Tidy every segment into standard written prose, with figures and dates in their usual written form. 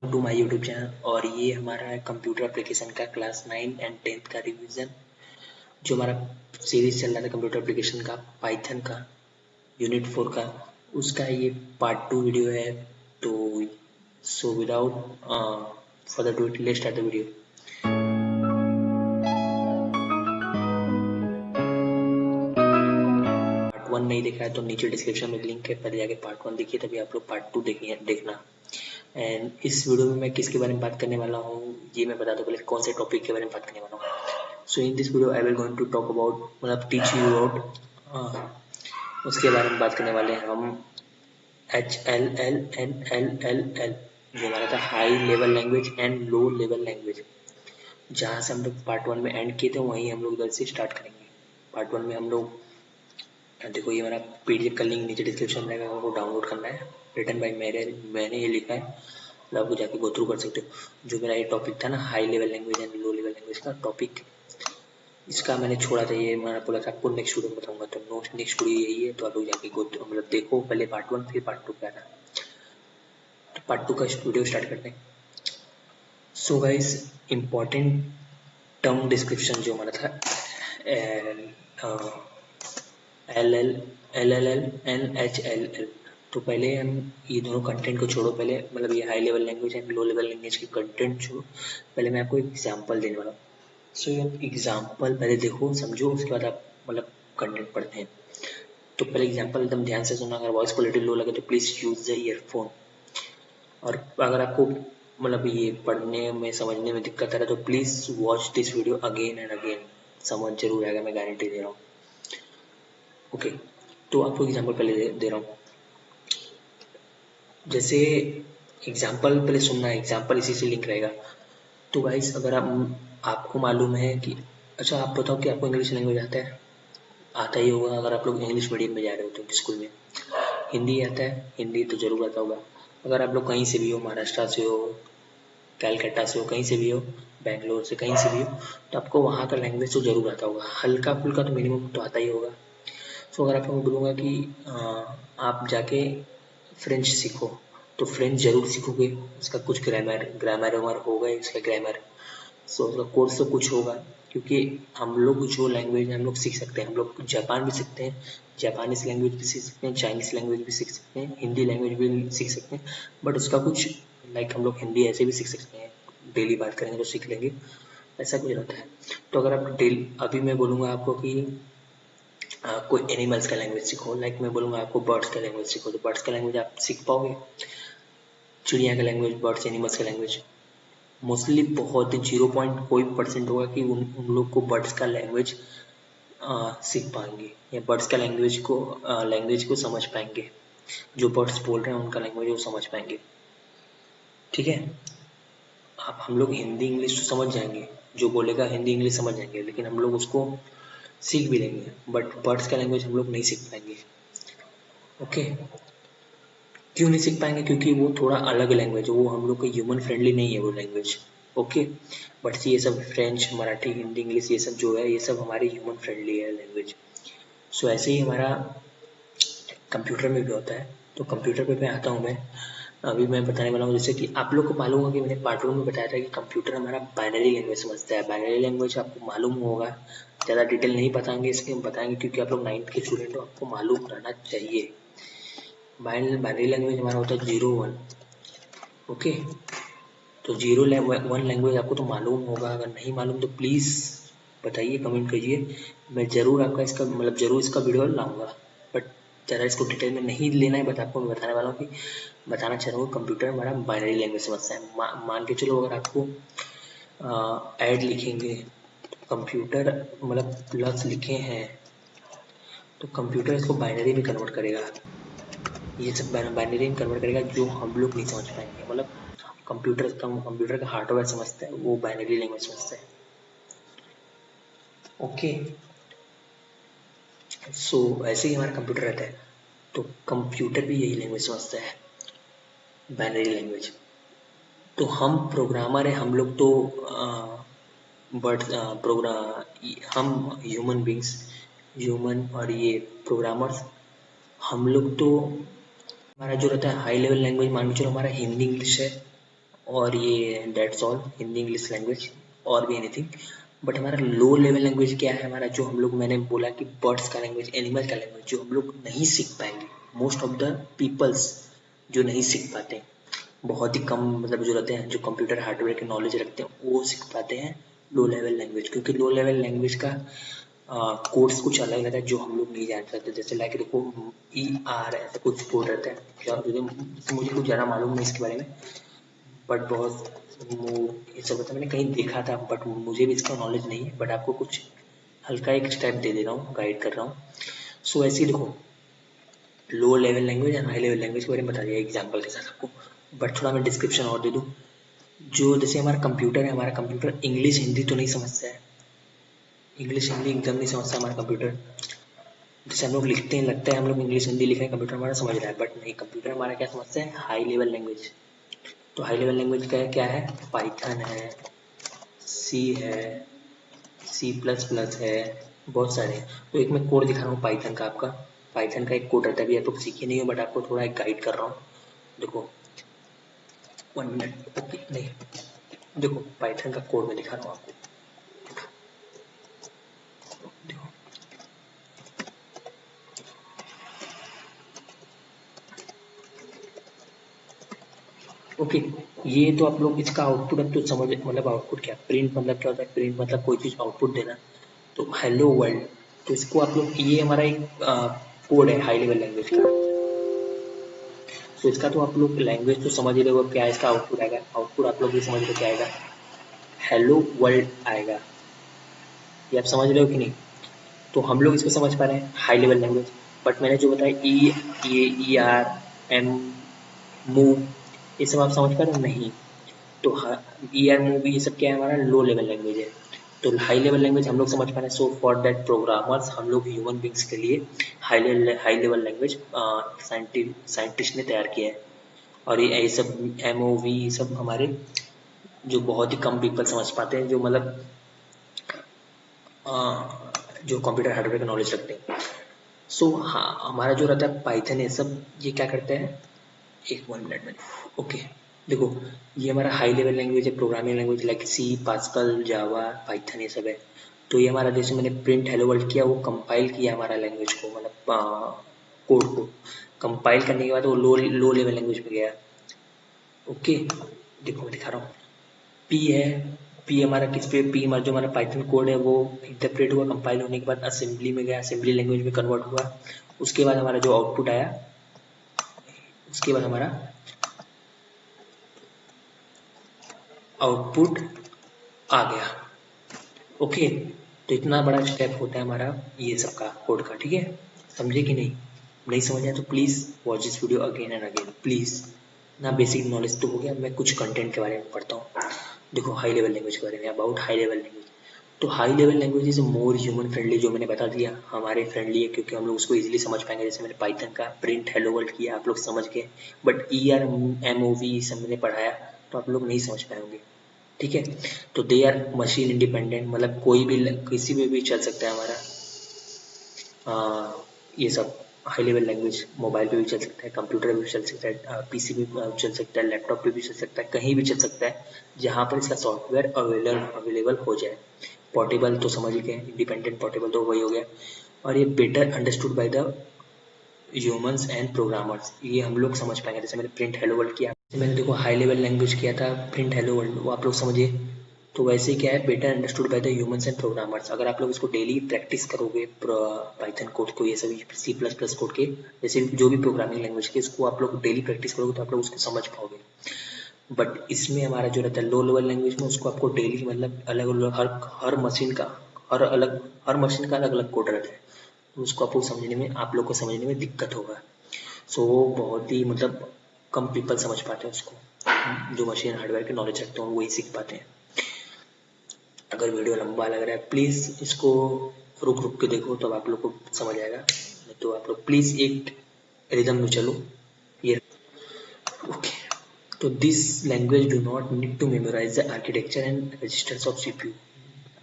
To my YouTube channel. और ये हमारा है कंप्यूटर एप्लीकेशन का क्लास 9 एंड 10th का रिवीजन। जो हमारा सीरीज चल रहा था कंप्यूटर एप्लीकेशन का, पाइथन का, यूनिट 4 का, उसका ये पार्ट 2 वीडियो है। तो so without further do it, let's start the video. Part 1 नहीं देखा है तो नीचे डिस्क्रिप्शन में लिंक है, पहले जाके पार्ट 1 देखिए, तभी आप लोग पार्ट 2 देखना। एंड इस वीडियो में मैं किसके बारे में बात करने वाला हूँ ये मैं बता दूँ पहले, कौन से टॉपिक के बारे में बात करने वाला हूँ। So in this video I will going to talk about, मतलब टीच यू अबाउट, उसके बारे में बात करने वाले हैं हम। HLL and LLL, जो हमारा था high level language and low level language. जहाँ से हम लोग पार्ट 1 में एंड किए थे वहीं हम लोग इधर से स्टार्ट करेंगे। पार्ट 1 में हम लोग, देखो ये मेरा PDF का लिंक नीचे डिस्क्रिप्शन में रहेगा, आपको डाउनलोड करना है। रिटन बाय मैंने ये लिखा है, मतलब आपको जाके गो थ्रू कर सकते हो। जो मेरा ये टॉपिक था ना, high level language and low level language का टॉपिक, इसका मैंने छोड़ा था। ये मैंने बोला था आपको नेक्स्ट वीडियो में बताऊंगा, तो नेक्स्ट वीडियो यही है। तो आप लोग जाके गो थ्रू, मतलब देखो पहले पार्ट 1 फिर पार्ट 2 क्या था। तो पार्ट 2 का वीडियो स्टार्ट करते हैं। So guys, important term description जो हमारा था, LLL एंड HLL। तो पहले हम ये दोनों कंटेंट को छोड़ो, पहले मतलब ये high level language and low level language के कंटेंट छोड़ो, पहले मैं आपको एक एग्जांपल देने वाला हूँ। सो ये एग्जांपल पहले देखो समझो, उसके बाद आप मतलब कंटेंट पढ़ते हैं। तो पहले एग्जांपल एकदम ध्यान से सुनना। अगर वॉइस क्वालिटी लो लगे तो प्लीज़ यूज़ द ईयरफोन। और अगर आपको मतलब ये पढ़ने में समझने में दिक्कत आ रहा है तो please watch this video again and again, समझ जरूर आएगा, मैं गारंटी दे रहा हूँ। ओके, तो आपको एग्जांपल पहले दे रहा हूँ। जैसे एग्जांपल पहले सुनना है, एग्जांपल इसी से लिंक रहेगा। तो गाइस, अगर आपको मालूम है कि, अच्छा आप बताओ कि आपको इंग्लिश लैंग्वेज आता है? आता ही होगा अगर आप लोग इंग्लिश मीडियम में जा रहे हो तो स्कूल में। हिंदी आता है? हिंदी तो जरूर आता होगा। अगर आप लोग कहीं से भी हो, महाराष्ट्र से हो, कैलकाटा से हो, कहीं से भी हो, बैंगलोर से, कहीं से भी हो, तो आपको वहाँ का लैंग्वेज तो जरूर आता होगा, हल्का फुल्का तो मिनिमम तो आता ही होगा। सो अगर आपको बोलूँगा कि आप जाके फ्रेंच सीखो, तो फ्रेंच ज़रूर सीखोगे। उसका कुछ ग्रामर ग्रामर वमर होगा ही, उसका ग्रामर। सो उसका कोर्स तो कुछ होगा, क्योंकि हम लोग जो लैंग्वेज हम लोग सीख सकते हैं, हम लोग जापान भी सीखते हैं, जापानीज़ लैंग्वेज भी सीख सकते हैं, चाइनीज़ लैंग्वेज भी सीख सकते हैं, हिंदी लैंग्वेज भी सीख सकते हैं। बट उसका कुछ लाइक हम लोग हिंदी ऐसे भी सीख सकते हैं, डेली बात करेंगे तो सीख लेंगे, ऐसा कुछ रहता है। तो अगर आप डेली, अभी मैं बोलूँगा आपको कि कोई एनिमल्स का लैंग्वेज सीखो, लाइक मैं बोलूँगा आपको बर्ड्स का लैंग्वेज सीखो, तो बर्ड्स का लैंग्वेज आप सीख पाओगे? चिड़िया का लैंग्वेज, बर्ड्स एनिमल्स का लैंग्वेज, मोस्टली बहुत 0 पॉइंट कोई परसेंट होगा कि उन लोग को बर्ड्स का लैंग्वेज सीख पाएंगे, या बर्ड्स का लैंग्वेज को समझ पाएंगे। जो बर्ड्स बोल रहे हैं उनका लैंग्वेज वो समझ पाएंगे। ठीक है, अब हम लोग हिंदी इंग्लिश तो समझ जाएंगे, जो बोलेगा हिंदी इंग्लिश समझ जाएंगे, लेकिन हम लोग उसको सीख भी लेंगे, बट बर्ड्स का लैंग्वेज हम लोग नहीं सीख पाएंगे। ओके, क्यों नहीं सीख पाएंगे? क्योंकि वो थोड़ा अलग लैंग्वेज है, वो हम लोग का ह्यूमन फ्रेंडली नहीं है वो लैंग्वेज। ओके, बट ये सब फ्रेंच, मराठी, हिंदी, इंग्लिश, ये सब जो है, ये सब हमारे ह्यूमन फ्रेंडली है लैंग्वेज। सो ऐसे ही हमारा कंप्यूटर में भी होता है। तो कंप्यूटर पे आता हूँ मैं। अभी मैं बताने वाला हूँ, जैसे कि आप लोग को मालूम होगा कि मैंने पार्ट 1 में बताया था कि कंप्यूटर हमारा बाइनरी लैंग्वेज समझता है। बाइनरी लैंग्वेज आपको मालूम होगा, ज़्यादा डिटेल नहीं बताएंगे, इसके बताएंगे क्योंकि आप लोग 9th के स्टूडेंट हो, आपको मालूम रहना चाहिए। बाइनरी लैंग्वेज हमारा होता है 0 1। ओके, तो 0 1 लैंग्वेज आपको तो मालूम होगा, अगर नहीं मालूम तो प्लीज़ बताइए, कमेंट कीजिए। मैं ज़रूर आपका इसका मतलब ज़रूर इसका वीडियो लाऊंगा, बट ज़्यादा इसको डिटेल में नहीं लेना है, बट आपको मैं बताने वाला हूँ कि बताना चाह रहा हूँ कंप्यूटर हमारा बाइनरी लैंग्वेज समझता है। मान के चलो, अगर आपको ऐड लिखेंगे, कंप्यूटर मतलब प्लस लिखे हैं, तो कंप्यूटर इसको बाइनरी में कन्वर्ट करेगा। ये सब बाइनरी में कन्वर्ट करेगा, जो हम लोग नहीं समझ पाएंगे। मतलब कंप्यूटर का हार्डवेयर समझता है, वो बाइनरी लैंग्वेज समझता है। ओके, सो ऐसे ही हमारा कंप्यूटर रहता है, तो कंप्यूटर भी यही लैंग्वेज समझता है, बाइनरी लैंग्वेज। तो हम प्रोग्रामर है, हम लोग तो बट प्रोग्राम, हम ह्यूमन बींग्स, ह्यूमन और ये प्रोग्रामर्स, हम लोग तो, हमारा जो रहता है हाई लेवल लैंग्वेज, मान के चलो हमारा हिंदी इंग्लिश है, और ये that's all, Hindi English language और भी एनीथिंग। बट हमारा लो लेवल लैंग्वेज क्या है, हमारा जो हम लोग, मैंने बोला कि बर्ड्स का लैंग्वेज, एनिमल का लैंग्वेज, जो हम लोग नहीं सीख पाएंगे, मोस्ट ऑफ द पीपल्स जो नहीं सीख पाते, बहुत ही कम मतलब जो रहते हैं, जो कंप्यूटर हार्डवेयर की नॉलेज रखते हैं, वो सीख पाते हैं लो लेवल लैंग्वेज। क्योंकि लो लेवल लैंग्वेज का कोड्स कुछ अलग रहता है जो हम लोग नहीं जान सकते। जैसे लाइक देखो ER ऐसा कुछ कोड रहता है, क्या मुझे कुछ ज़्यादा मालूम नहीं इसके बारे में, बट बहुत ये सब होता है, मैंने कहीं देखा था, बट मुझे भी इसका नॉलेज नहीं है। बट आपको कुछ हल्का एक स्टेप दे दे रहा हूँ, गाइड कर रहा हूँ। सो ऐसे ही देखो, लो level language and high level language के बारे में बता दिया एग्जाम्पल के साथ आपको। बट थोड़ा मैं डिस्क्रिप्शन और दे दूँ। जो जैसे हमारा कंप्यूटर है, हमारा कंप्यूटर इंग्लिश हिंदी तो नहीं समझता है, इंग्लिश हिंदी एकदम नहीं समझता हमारा कंप्यूटर। जैसे हम लोग लिखते हैं, लगता है हम लोग इंग्लिश हिंदी लिख रहे हैं, कंप्यूटर हमारा समझ रहा है, बट नहीं, कंप्यूटर हमारा क्या समझता है, हाई लेवल लैंग्वेज। तो हाई लेवल लैंग्वेज का क्या है, पाइथन है, सी है, C++ है, बहुत सारे हैं। तो एक मैं कोड दिखा रहा हूँ पाइथन का आपका। पाइथन का एक कोड रहता है, अभी आप लोग सीखे नहीं हो, बट आपको थोड़ा एक गाइड कर रहा हूँ। देखो 1 मिनट, ओके नहीं, देखो पाइथन का कोड मैं दिखा रहा हूँ आपको। देखो ओके, ये तो आप लोग इसका आउटपुट अब तो समझ, मतलब आउटपुट क्या, प्रिंट मतलब क्या होता है, प्रिंट मतलब कोई चीज़ आउटपुट देना। तो हेलो वर्ल्ड, तो इसको आप लोग, ये हमारा एक कोड है हाई लेवल लैंग्वेज का। तो इसका तो आप लोग लैंग्वेज तो समझ ही रहे हो, क्या इसका आउटपुट आएगा, आउटपुट आप लोग भी समझ रहे हो क्या आएगा, हेलो वर्ल्ड आएगा। ये आप समझ रहे हो कि नहीं। तो हम लोग इसको समझ पा रहे हैं हाई लेवल लैंग्वेज। बट मैंने जो बताया ER M मूव, ये सब आप समझ पा रहे हो नहीं। तो ER मूव ये सब क्या है, हमारा लो लेवल लैंग्वेज है। तो हाई लेवल लैंग्वेज हम लोग समझ पा रहे हैं। सो फॉर दैट प्रोग्रामर्स, हम लोग ह्यूमन बींग्स के लिए हाई लेवल लैंग्वेज साइंटिस्ट ने तैयार किया है। और ये सब MOV ये सब हमारे जो बहुत ही कम पीपल समझ पाते हैं, जो मतलब जो कंप्यूटर हार्डवेयर का नॉलेज रखते हैं। सो हाँ, हमारा जो रहता है पाइथन, ये सब ये क्या करते हैं, एक 1 मिनट में, ओके। देखो ये हमारा हाई लेवल लैंग्वेज है, programming language like C, Pascal, Java, Python, ये सब है। तो ये हमारा, जैसे मैंने प्रिंट हेलो वर्ल्ड किया, वो कंपाइल किया हमारा लैंग्वेज को, मतलब कोड को कंपाइल करने के बाद वो लो लेवल लैंग्वेज में गया। ओके, देखो मैं दिखा रहा हूँ। पी है, पी हमारा किस पे, पी हमारा जो हमारा पाइथन कोड है वो इंटरप्रेट हुआ, कंपाइल होने के बाद असेंबली में गया, असेंबली लैंग्वेज में कन्वर्ट हुआ। उसके बाद हमारा जो आउटपुट आया, उसके बाद हमारा आउटपुट आ गया। ओके, तो इतना बड़ा स्टेप होता है हमारा ये सब का कोड का, ठीक है। समझे कि नहीं, नहीं समझ आया तो please watch this video again and again please. ना बेसिक नॉलेज तो हो गया, मैं कुछ कंटेंट के बारे में पढ़ता हूँ। देखो हाई लेवल लैंग्वेज के बारे में, अबाउट हाई लेवल लैंग्वेज। तो high level language is more human friendly, जो मैंने बता दिया हमारे फ्रेंडली है, क्योंकि हम लोग उसको इजीली समझ पाएंगे। जैसे मैंने पाइथन का प्रिंट हेलो वर्ल्ड किया, आप लोग समझ गए, बट ER MOV सब मैंने पढ़ाया तो आप लोग नहीं समझ पाएंगे, ठीक है। तो दे आर मशीन इंडिपेंडेंट, मतलब कोई भी किसी में भी चल सकता है हमारा ये सब हाई लेवल लैंग्वेज। मोबाइल पे भी चल सकता है, कंप्यूटर पे भी चल सकता है, PC पे भी चल सकता है, लैपटॉप पे भी चल सकता है, कहीं भी चल सकता है जहाँ पर इसका सॉफ्टवेयर अवेलेबल हो जाए। पोर्टेबल तो समझ ही गए, इंडिपेंडेंट पोर्टेबल तो वही हो गया। और ये better understood by the humans and programmers, ये हम लोग समझ पाएंगे। जैसे मैंने प्रिंट हेलो वर्ल्ड किया, मैंने देखो हाई लेवल लैंग्वेज किया था प्रिंट हेलो वर्ल्ड, वो आप लोग समझिए। तो वैसे ही क्या है, better understood by the humans and programmers. अगर आप लोग इसको डेली प्रैक्टिस करोगे पाइथन कोड को, ये सभी C++ कोड के, जैसे जो भी प्रोग्रामिंग लैंग्वेज के, इसको आप लोग डेली प्रैक्टिस करोगे तो आप लोग उसको समझ पाओगे। बट इसमें हमारा जो रहता है लो लेवल लैंग्वेज में, उसको आपको डेली मतलब अलग अलग हर मशीन का, हर मशीन का अलग अलग कोड रहता है, तो उसको आपको समझने में, आप लोग को समझने में दिक्कत होगा। सो बहुत ही मतलब कम पीपल समझ पाते हैं उसको, जो मशीन हार्डवेयर के नॉलेज रखते हैं वही सीख पाते हैं। अगर वीडियो लंबा लग रहा है प्लीज़ इसको रुक रुक के देखो, तब आप लोग को समझ आएगा। नहीं तो आप लोग प्लीज़ एक रिदम में चलो। ये ओके, तो this language do not need to memorise the architecture and registers of CPU।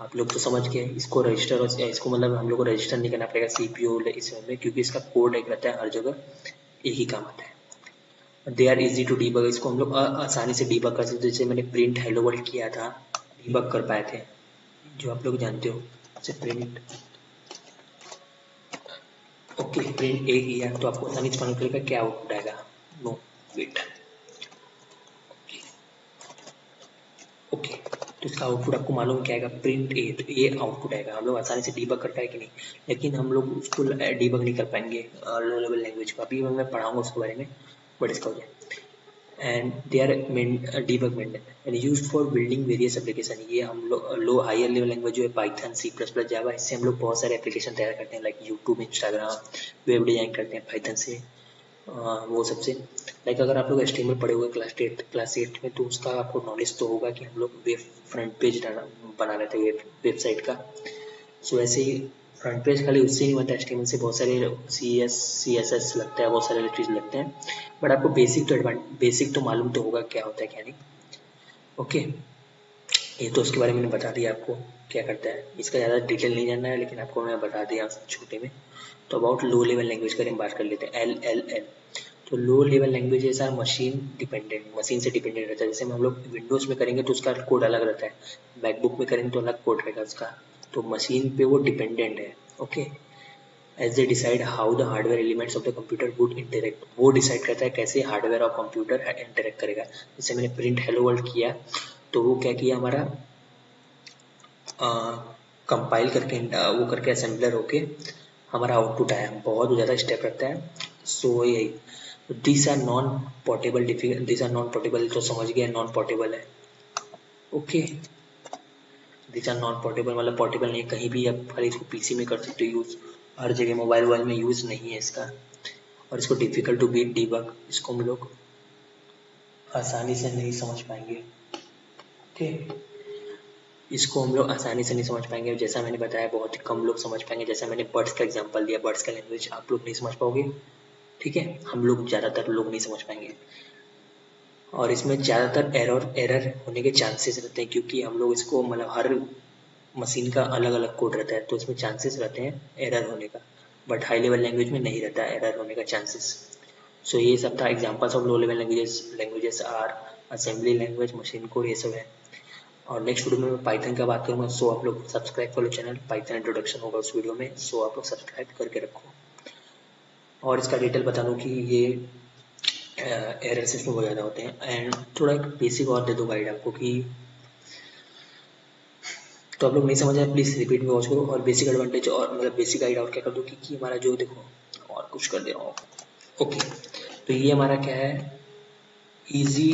आप लोग तो समझ गए, इसको रजिस्टर और इसको मतलब हम लोग को रजिस्टर नहीं करना पड़ेगा CPU इसमें, क्योंकि इसका कोड एक रहता है, हर जगह एक ही काम आता है। They are easy to debug, इसको हम लोग आसानी से डीबग कर सकते हैं। जैसे मैंने प्रिंट हेलो वर्ल्ड किया था, डीबग कर पाए थे, जो आप लोग जानते हो। जैसे प्रिंट, ओके, प्रिंट ए किया तो आपको आसानी से पता चलेगा क्या आउटपुट आएगा। नो वेट, ओके, तो इसका आउटपुट आपको मालूम क्या आएगा, प्रिंट ए, तो ये आउटपुट आएगा। हम लोग आसानी से डीबग कर पाए कि नहीं, लेकिन हम लोग उसको डीबग नहीं कर पाएंगे लो लेवल लैंग्वेज को। अभी मैं पढ़ाऊंगा उसके बारे में, बट इसका हो जाए। And they are debug maintain and use for building various application. ये हम लोग लो हायर लेवल लैंग्वेज जो है Python, C plus plus, Java, इससे हम लोग बहुत सारे एप्लीकेशन तैयार करते हैं, like YouTube, Instagram, web design करते हैं पाइथन से। वो सबसे, लाइक अगर आप लोग HTML पढ़े हुए क्लास 8 में, तो उसका आपको नॉलेज तो होगा कि हम लोग वेब फ्रंट पेज बना रहे थे वेबसाइट का। सो ऐसे ही फ्रंट पेज खाली उससे नहीं बनता, HTML से बहुत सारे CSS लगता है, बहुत सारे चीज़ लगते हैं। बट आपको बेसिक तो मालूम तो होगा क्या होता है क्या नहीं। ओके, ये तो उसके बारे में मैंने बता दिया आपको क्या करता है। इसका ज़्यादा डिटेल नहीं जानना है, लेकिन आपको मैं बता दिया छोटे में। तो अबाउट लो लेवल लैंग्वेज का हम बात कर लेते हैं, LLL। तो low level languages are machine dependent, machine से डिपेंडेंट रहता है। जैसे हम लोग विंडोज़ में करेंगे तो उसका कोड अलग रहता है, मैकबुक में करेंगे तो अलग कोड रहेगा उसका। तो मशीन पे वो डिपेंडेंट है। Okay, as they decide how the hardware elements of the computer would interact, वो डिसाइड करता है कैसे हार्डवेयर और कंप्यूटर इंटरेक्ट करेगा। जैसे मैंने प्रिंट हेलो वर्ल्ड किया, तो वो क्या किया हमारा, कंपाइल करके वो करके असेंबलर होके हमारा आउटपुट आया। बहुत ज़्यादा स्टेप रहता है। सो यही this are non portable, this are non portable, तो समझ गया नॉन पोर्टेबल है। Okay, this are non portable मतलब पोर्टेबल नहीं है, कहीं भी आप खाली इसको पीसी में कर सकते हो यूज़, हर जगह मोबाइल वोबाइल में यूज़ नहीं है इसका। और इसको डिफ़िकल्ट टू बीट डीबग, इसको हम लोग आसानी से नहीं समझ पाएंगे। ओके, इसको हम लोग आसानी से नहीं समझ पाएंगे, जैसा मैंने बताया बहुत ही कम लोग समझ पाएंगे। जैसा मैंने बर्ड्स का एग्जांपल दिया, बर्ड्स का लैंग्वेज आप लोग नहीं समझ पाओगे, ठीक है, हम लोग ज़्यादातर लोग नहीं समझ पाएंगे। और इसमें ज़्यादातर एरर होने के चांसेस रहते हैं, क्योंकि हम लोग इसको मतलब हर मशीन का अलग अलग कोड रहता है, तो इसमें चांसेस रहते हैं एरर होने का। बट हाई लेवल लैंग्वेज में नहीं रहता एरर होने का चांसेस। सो ये सब था examples of low level languages are assembly language, machine code, ये सब है। और नेक्स्ट वीडियो में मैं पाइथन का बात करूँगा। सो आप लोग सब्सक्राइब कर लो चैनल, पाइथन इंट्रोडक्शन होगा उस वीडियो में, सो आप लोग सब्सक्राइब करके रखो। और इसका डिटेल बता दूँ कि ये एरर्स इसमें बहुत ज़्यादा होते हैं। एंड थोड़ा एक बेसिक और दे दो गाइड आपको कि, तो आप लोग नहीं समझ आए प्लीज़ रिपीट में वॉच करो। और बेसिक एडवांटेज और मतलब बेसिक गाइड और क्या कर दो कि हमारा जो देखो, और कुछ कर दे रहा हूँ। ओके, तो ये हमारा क्या है, इजी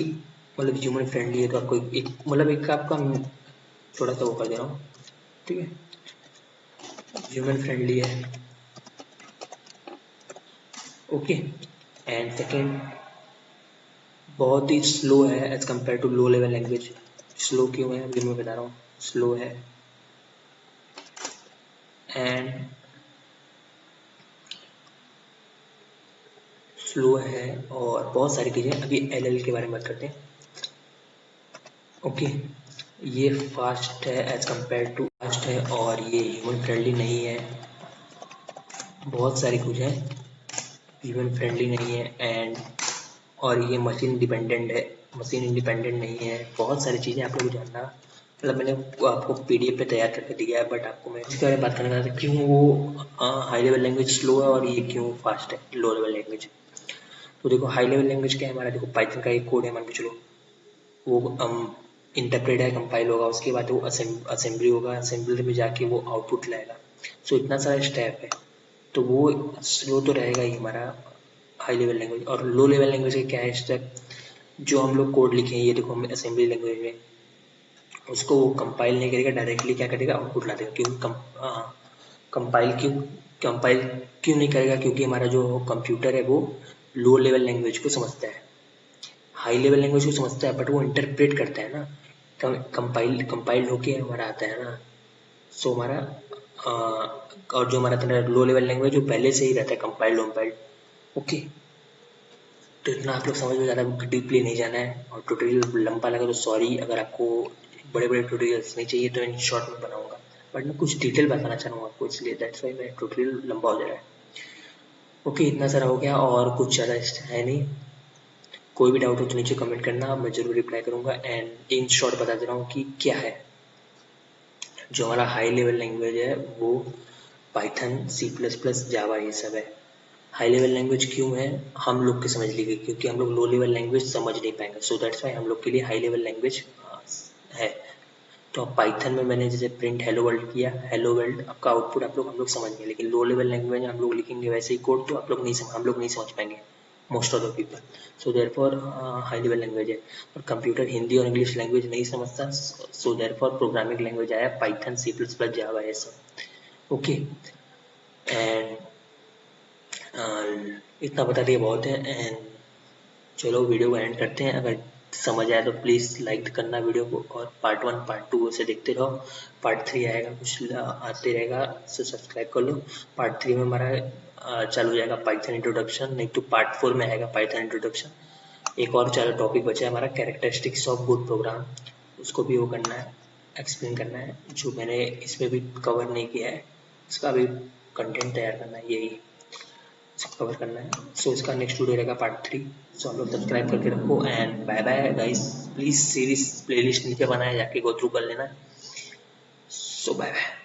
मतलब ह्यूमन फ्रेंडली है। तो आपको एक मतलब एक आपका थोड़ा सा वो कर दे रहा हूँ, ठीक है, ह्यूमन फ्रेंडली है। ओके, एंड सेकेंड बहुत ही स्लो है as compare to low level language. Slow क्यों है अभी मैं बता रहा हूँ, स्लो है। एंड स्लो है और बहुत सारी चीज़ें। अभी LL के बारे में बात करते हैं। ओके, ये फास्ट है एज कम्पेयर टू, फास्ट है और ये ह्यूमन फ्रेंडली नहीं है। बहुत सारी कुछ है, ह्यूमन फ्रेंडली नहीं है। एंड और ये मशीन डिपेंडेंट है, मशीन इंडिपेंडेंट नहीं है। बहुत सारी चीज़ें आप लोग जानना, मतलब मैंने आपको PDF पे तैयार करके दिया है, बट आपको मैं इसके बारे में बात करना था क्यों वो हाई लेवल लैंग्वेज स्लो है और ये क्यों फास्ट है लो लेवल लैंग्वेज। तो देखो हाई लेवल लैंग्वेज क्या है हमारा, देखो पाइथन का एक कोड है मान के चलो, वो इंटरप्रेट है, कंपाइल होगा, उसके बाद वो असेंबली होगा, असेंबली में जाके वो आउटपुट लाएगा। सो इतना सारा स्टेप है, तो वो स्लो तो रहेगा ही हमारा हाई लेवल लैंग्वेज। और लो लेवल लैंग्वेज का क्या है स्टेप, जो हम लोग कोड लिखे हैं, ये देखो हम असेंबली लैंग्वेज में, उसको वो कंपाइल नहीं करेगा, डायरेक्टली क्या करेगा, आउटपुट ला देगा। क्योंकि कंपाइल क्यों नहीं करेगा, क्योंकि हमारा जो कंप्यूटर है वो लो लेवल लैंग्वेज को समझता है, हाई लेवल लैंग्वेज को समझता है, बट वो इंटरप्रेट करता है ना, कंपाइल्ड होके हमारा आता है ना। सो हमारा और जो हमारा लो लेवल लैंग्वेज जो पहले से ही रहता है कंपाइल्ड वम्पाइल्ड। ओके, तो इतना आप लोग समझ में, ज़्यादा डीपली नहीं जाना है। और ट्यूटोरियल लंबा लगा तो सॉरी, अगर आपको बड़े बड़े ट्यूटोरियल्स नहीं चाहिए तो इन शॉर्ट में बनाऊंगा, बट मैं कुछ डिटेल बताना चाह रहा हूँ आपको, इसलिए दैट्स वाई मेरा ट्यूटोरियल लंबा हो जा रहा है। ओके, इतना सारा हो गया और कुछ ज़्यादा है नहीं। कोई भी डाउट हो तो नीचे कमेंट करना, मैं जरूर रिप्लाई करूँगा। एंड इन शॉर्ट बता दे रहा हूँ कि क्या है जो हमारा हाई लेवल लैंग्वेज है, वो पाइथन, सी प्लस प्लस, जावा ये सब है। हाई लेवल लैंग्वेज क्यों है, हम लोग के समझ लीजिए, क्योंकि हम लोग लो लेवल लैंग्वेज समझ नहीं पाएंगे, सो दैट्स वाई हम लोग के लिए हाई लेवल लैंग्वेज है। तो पाइथन में मैंने जैसे प्रिंट हेलो वर्ल्ड किया, हेलो वर्ल्ड आपका आउटपुट हम लोग समझ गए, लेकिन लो लेवल लैंग्वेज में हम लोग लिखेंगे वैसे ही कोड तो हम लोग नहीं समझ पाएंगे, most of the people. So therefore high level language है। और कंप्यूटर हिंदी और इंग्लिश लैंग्वेज नहीं समझता, सो देयरफॉर प्रोग्रामिंग लैंग्वेज आया पाइथन, सी प्लस प्लस, जावा ये सब। ओके, एंड इतना बता दिया बहुत है। एंड चलो वीडियो को एंड करते हैं। अगर समझ आया तो प्लीज़ लाइक करना वीडियो को, और पार्ट 1 पार्ट 2 से देखते रहो। पार्ट 3 आएगा, कुछ आते रहेगा, सो सब्सक्राइब कर लो। पार्ट 3 में हमारा चालू हो जाएगा पाइथन इंट्रोडक्शन, नहीं तो पार्ट 4 में आएगा पाइथन इंट्रोडक्शन। एक और चार टॉपिक बचा है हमारा, कैरेक्टरिस्टिक्स ऑफ गुड प्रोग्राम, उसको भी वो करना है, एक्सप्लेन करना है, जो मैंने इसमें भी कवर नहीं किया है, इसका भी कंटेंट तैयार करना है, यही कवर करना है। सो इसका नेक्स्ट वीडियो रहेगा पार्ट 3। सो आप लोग सब्सक्राइब करके रखो, and bye bye guys. Please series playlist नीचे बनाए, जाके गो थ्रू कर लेना। So bye bye.